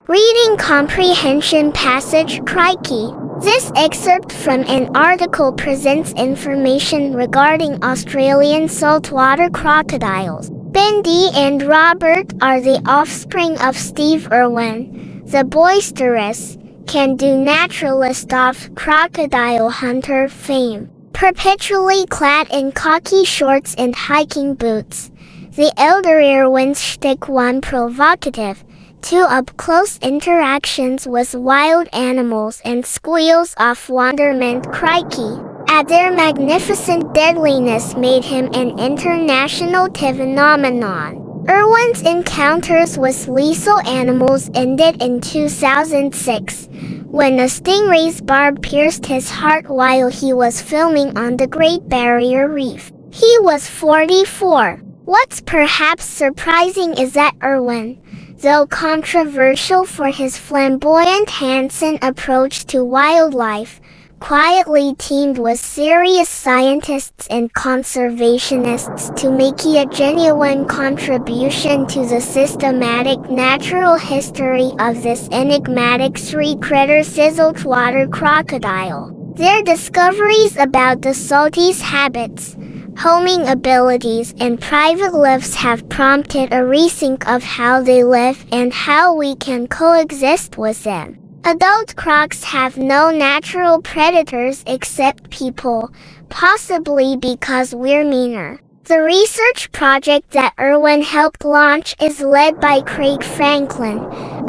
Reading Comprehension Passage Crikey. This excerpt from an article presents information regarding Australian saltwater crocodiles. Bendy and Robert are the offspring of Steve Irwin, the boisterous, can-do naturalist of crocodile hunter fame. Perpetually clad in khaki shorts and hiking boots, the elder Irwin's shtick one provocative, two up-close interactions with wild animals and squeals of wonderment. Crikey, at their magnificent deadliness made him an international phenomenon. Irwin's encounters with lethal animals ended in 2006, when a stingray's barb pierced his heart while he was filming on the Great Barrier Reef. He was 44. What's perhaps surprising is that Irwin, though controversial for his flamboyant Hansen approach to wildlife, quietly teamed with serious scientists and conservationists to make a genuine contribution to the systematic natural history of this enigmatic three-critter saltwater crocodile. Their discoveries about the salties' habits, homing abilities, and private lives have prompted a rethink of how they live and how we can coexist with them. Adult crocs have no natural predators except people, possibly because we're meaner. The research project that Irwin helped launch is led by Craig Franklin,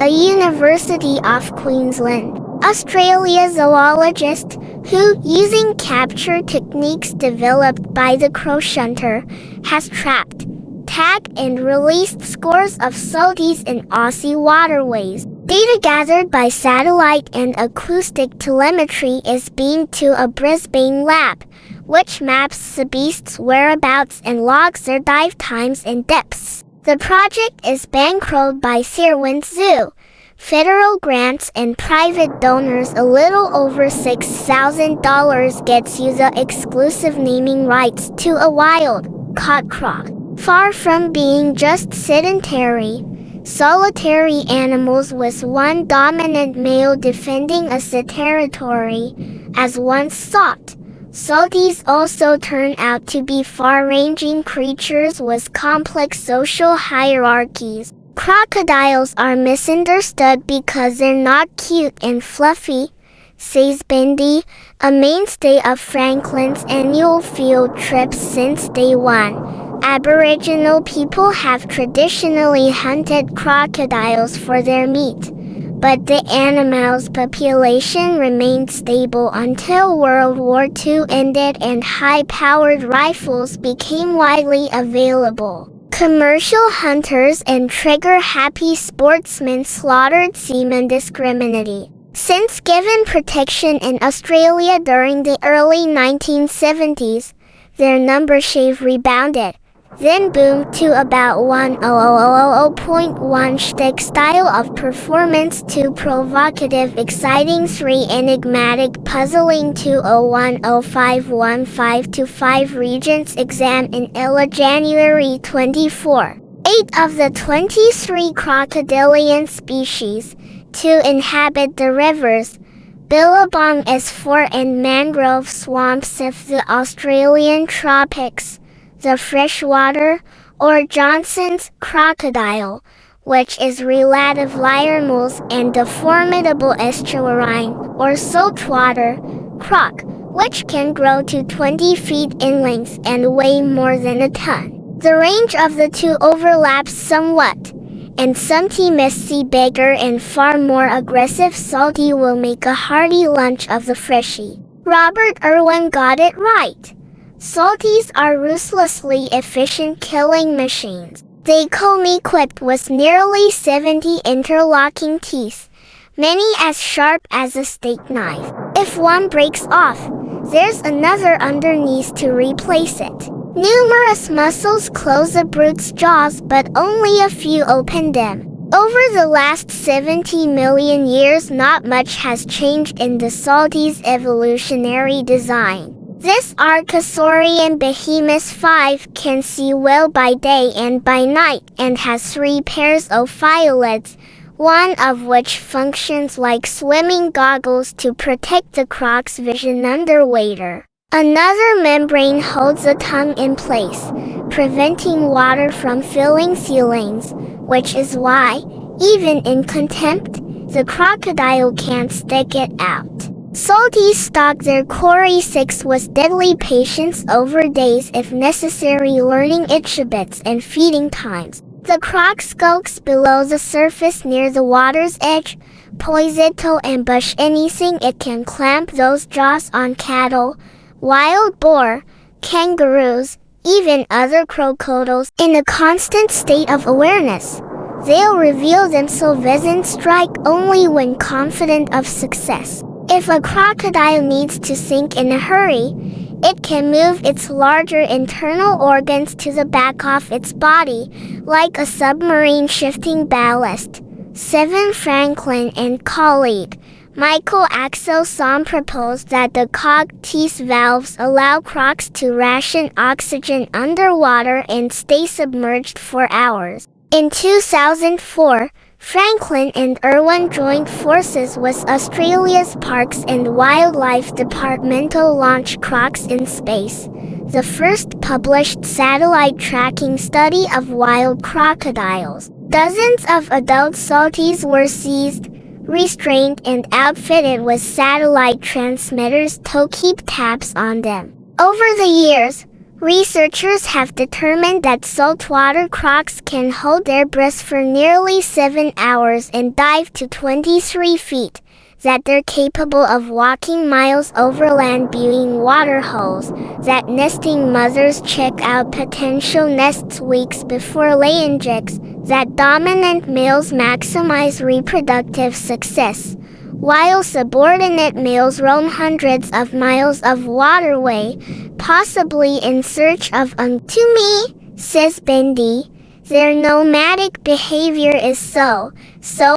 a University of Queensland, Australia zoologist, who, using capture techniques developed by the crowshunter, has trapped, tagged, and released scores of salties in Aussie waterways. Data gathered by satellite and acoustic telemetry is beamed to a Brisbane lab, which maps the beasts' whereabouts and logs their dive times and depths. The project is bankrolled by Sirwin Zoo, federal grants, and private donors. A little over $6,000 gets you the exclusive naming rights to a wild-caught croc. Far from being just sedentary, solitary animals with one dominant male defending a territory, as once thought, salties also turn out to be far-ranging creatures with complex social hierarchies. Crocodiles are misunderstood because they're not cute and fluffy, says Bendy, a mainstay of Franklin's annual field trips since day one. Aboriginal people have traditionally hunted crocodiles for their meat, but the animal's population remained stable until World War II ended and high-powered rifles became widely available. Commercial hunters and trigger-happy sportsmen slaughtered semen indiscriminately. Since given protection in Australia during the early 1970s, their numbers have rebounded, then boomed to about 100.1 shtick style of performance, 2 provocative, exciting, 3 enigmatic, puzzling, 2010515 Regents exam in Ella January 24. 8 of the 23 crocodilian species, 2 inhabit the rivers, Billabong S4 and mangrove swamps of the Australian tropics. The freshwater, or Johnson's crocodile, which is relative layermoles, and the formidable estuarine, or saltwater, croc, which can grow to 20 feet in length and weigh more than a ton. The range of the two overlaps somewhat, and some messy, bigger, and far more aggressive salty will make a hearty lunch of the freshie. Robert Irwin got it right. Salties are ruthlessly efficient killing machines. They come equipped with nearly 70 interlocking teeth, many as sharp as a steak knife. If one breaks off, there's another underneath to replace it. Numerous muscles close a brute's jaws, but only a few open them. Over the last 70 million years, not much has changed in the salty's evolutionary design. This Archosaurian behemoth 5 can see well by day and by night, and has 3 pairs of phyllids, one of which functions like swimming goggles to protect the croc's vision underwater. Another membrane holds the tongue in place, preventing water from filling ceilings, which is why, even in contempt, the crocodile can't stick it out. Salties stalk their quarry 6 with deadly patience over days if necessary, learning its habits and feeding times. The croc skulks below the surface near the water's edge, poised to ambush anything it can, clamp those jaws on cattle, wild boar, kangaroos, even other crocodiles. In a constant state of awareness, they'll reveal themselves and strike only when confident of success. If a crocodile needs to sink in a hurry, it can move its larger internal organs to the back of its body, like a submarine shifting ballast. 7. Franklin and colleague Michael Axelson proposed that the cog-teeth valves allow crocs to ration oxygen underwater and stay submerged for hours. In 2004, Franklin and Irwin joined forces with Australia's Parks and Wildlife Department to launch Crocs in Space, the first published satellite tracking study of wild crocodiles. Dozens of adult salties were seized, restrained, and outfitted with satellite transmitters to keep tabs on them. Over the years, researchers have determined that saltwater crocs can hold their breath for nearly 7 hours and dive to 23 feet, that they're capable of walking miles overland viewing water holes, that nesting mothers check out potential nests weeks before laying chicks, that dominant males maximize reproductive success, while subordinate males roam hundreds of miles of waterway, possibly in search of To me, says Bendy, their nomadic behavior is so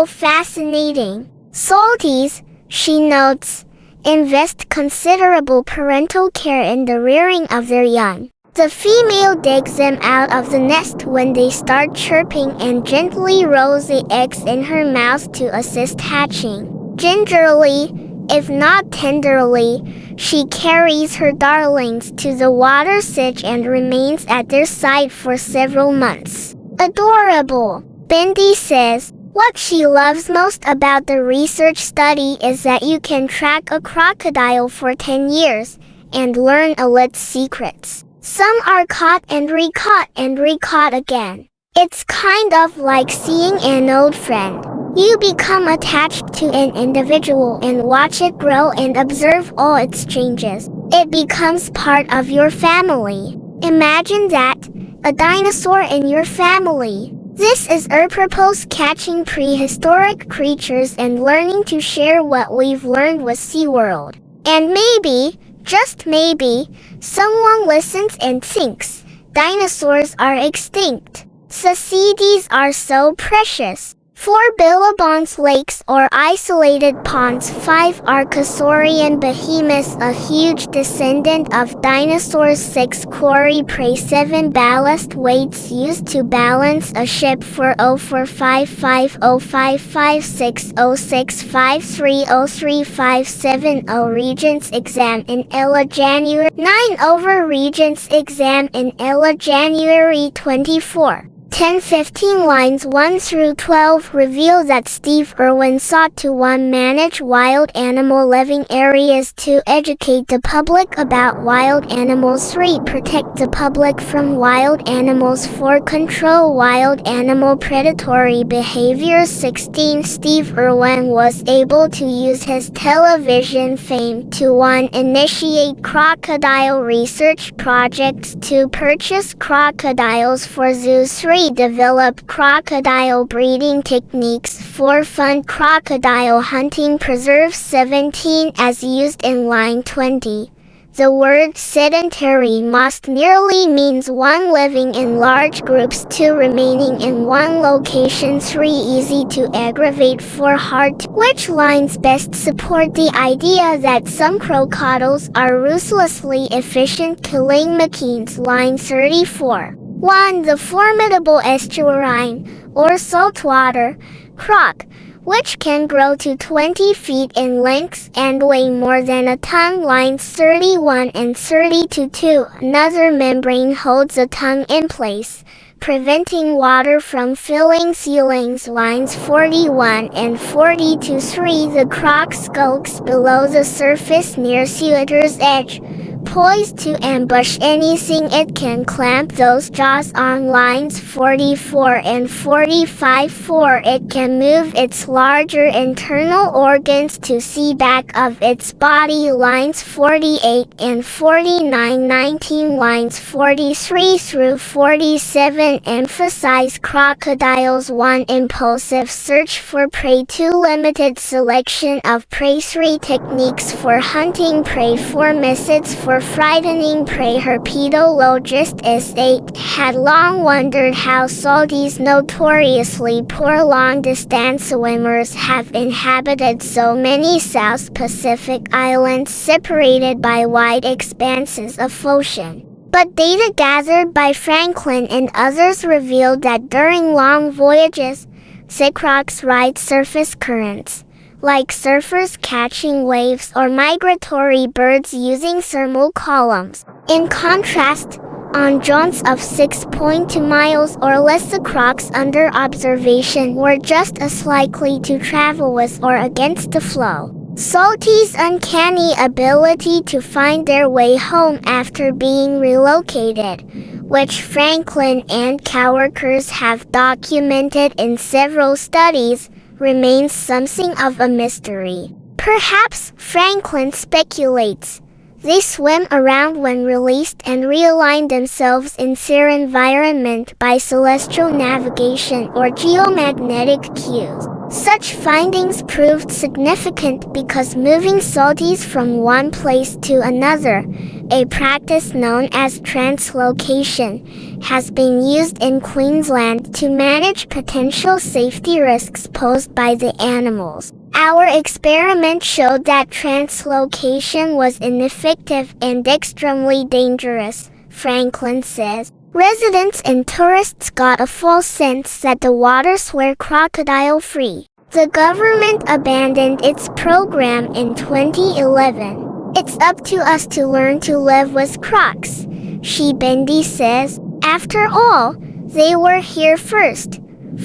fascinating. Salties, she notes, invest considerable parental care in the rearing of their young. The female digs them out of the nest when they start chirping and gently rolls the eggs in her mouth to assist hatching. Gingerly, if not tenderly, she carries her darlings to the water's edge and remains at their side for several months. Adorable, Bendy says. What she loves most about the research study is that you can track a crocodile for 10 years and learn its secrets. Some are caught and recaught again. It's kind of like seeing an old friend. You become attached to an individual and watch it grow and observe all its changes. It becomes part of your family. Imagine that, a dinosaur in your family. This is our purpose, catching prehistoric creatures and learning to share what we've learned with SeaWorld. And maybe, just maybe, someone listens and thinks, dinosaurs are extinct. Ceecids are so precious. 4 Billabong's lakes or isolated ponds. 5 Archosaurian behemoths, a huge descendant of dinosaurs. 6 Quarry prey. 7 Ballast weights used to balance a ship. 4:05:05:56:06:53:03:570 Regents exam in Ella January. 9 Over Regents exam in Ella January 24. 10-15 lines 1 through 12 reveal that Steve Irwin sought to 1. Manage wild animal living areas, 2. Educate the public about wild animals, 3. Protect the public from wild animals, 4. Control wild animal predatory behavior. 16 Steve Irwin was able to use his television fame to 1. Initiate crocodile research projects, 2. Purchase crocodiles for zoos, 3. Develop crocodile breeding techniques, 4. Fund crocodile hunting preserves. 17 As used in line 20. The word sedentary most nearly means 1. Living in large groups, 2. Remaining in one location, 3. Easy to aggravate, 4. Hard to. Which lines best support the idea that some crocodiles are ruthlessly efficient, killing McKean's line 34. 1. The formidable estuarine, or saltwater, croc, which can grow to 20 feet in length and weigh more than a ton. Lines 31 and 32. Another membrane holds a tongue in place, preventing water from filling ceilings. Lines 41 and 42. 3. The croc skulks below the surface near suitor's edge, poised to ambush anything it can. Clamp those jaws on. Lines 44 and 45. 4. It can move its larger internal organs to see back of its body. Lines 48 and 49. 19. Lines 43 through 47 emphasize crocodiles. 1. Impulsive search for prey. 2. Limited selection of prey. 3. Techniques for hunting prey. 4. Methods for frightening prey. Herpetologist 8 had long wondered how salties, notoriously poor long-distance swimmers, have inhabited so many South Pacific islands separated by wide expanses of ocean. But data gathered by Franklin and others revealed that during long voyages, sea crocs ride surface currents, like surfers catching waves or migratory birds using thermal columns. In contrast, on jaunts of 6.2 miles or less, the crocs under observation were just as likely to travel with or against the flow. Salties' uncanny ability to find their way home after being relocated, which Franklin and coworkers have documented in several studies, remains something of a mystery. Perhaps, Franklin speculates, they swim around when released and realign themselves in their environment by celestial navigation or geomagnetic cues. Such findings proved significant because moving salties from one place to another, a practice known as translocation, has been used in Queensland to manage potential safety risks posed by the animals. Our experiment showed that translocation was ineffective and extremely dangerous, Franklin says. Residents and tourists got a false sense that the waters were crocodile-free. The government abandoned its program in 2011. It's up to us to learn to live with crocs, Shibendi says. After all, they were here first.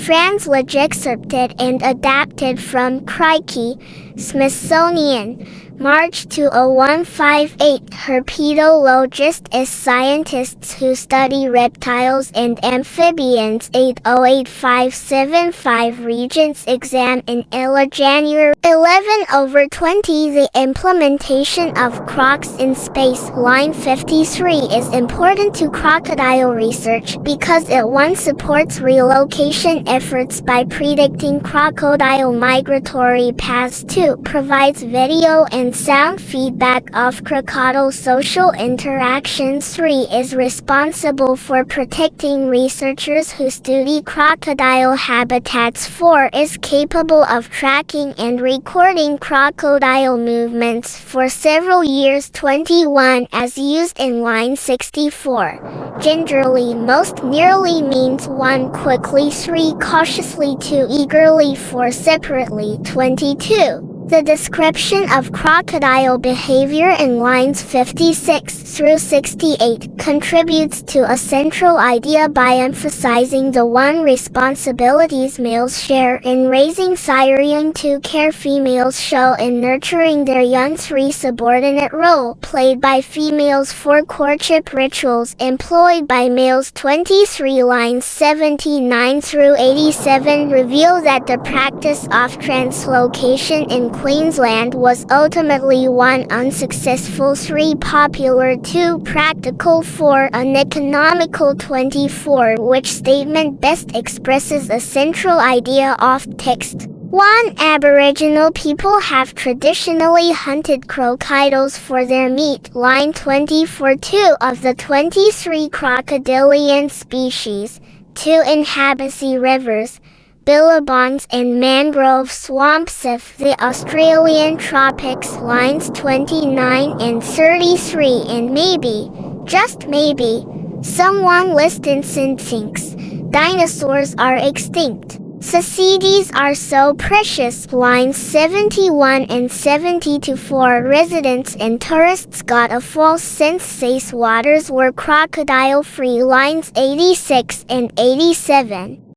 Franz Lage excerpted and adapted from Crikey, Smithsonian, March 2058. Herpetologists is scientists who study reptiles and amphibians. 808575 Regents exam in Ella January 11/20. The implementation of crocs in space. Line 53 is important to crocodile research because it supports relocation efforts by predicting crocodile migratory paths. 2. Provides video and sound feedback of crocodile social interactions. 3. Is responsible for protecting researchers who study crocodile habitats. 4. Is capable of tracking and recording crocodile movements for several years. 21. As used in line 64. Gingerly, most nearly means 1. Quickly. 3. Cautiously. 2. Eagerly. 4. Separately. 22. The description of crocodile behavior in lines 56 through 68 contributes to a central idea by emphasizing the responsibilities males share in raising sire. 2. Care females show in nurturing their young. 3. Subordinate role played by females. 4. Courtship rituals employed by males. 23. Lines 79 through 87 reveal that the practice of translocation in Queensland was ultimately 1. Unsuccessful. 3. Popular. 2. Practical. 4. Uneconomical. 24. Which statement best expresses a central idea of text? 1. Aboriginal people have traditionally hunted crocodiles for their meat. Line 24. 2 of the 23 crocodilian species, 2 inhabit rivers, billabongs and mangrove swamps of the Australian tropics. Lines 29 and 33. And maybe, just maybe, someone listening thinks dinosaurs are extinct. Societies are so precious. Lines 71 and 72 for residents and tourists got a false sense says waters were crocodile-free. Lines 86 and 87.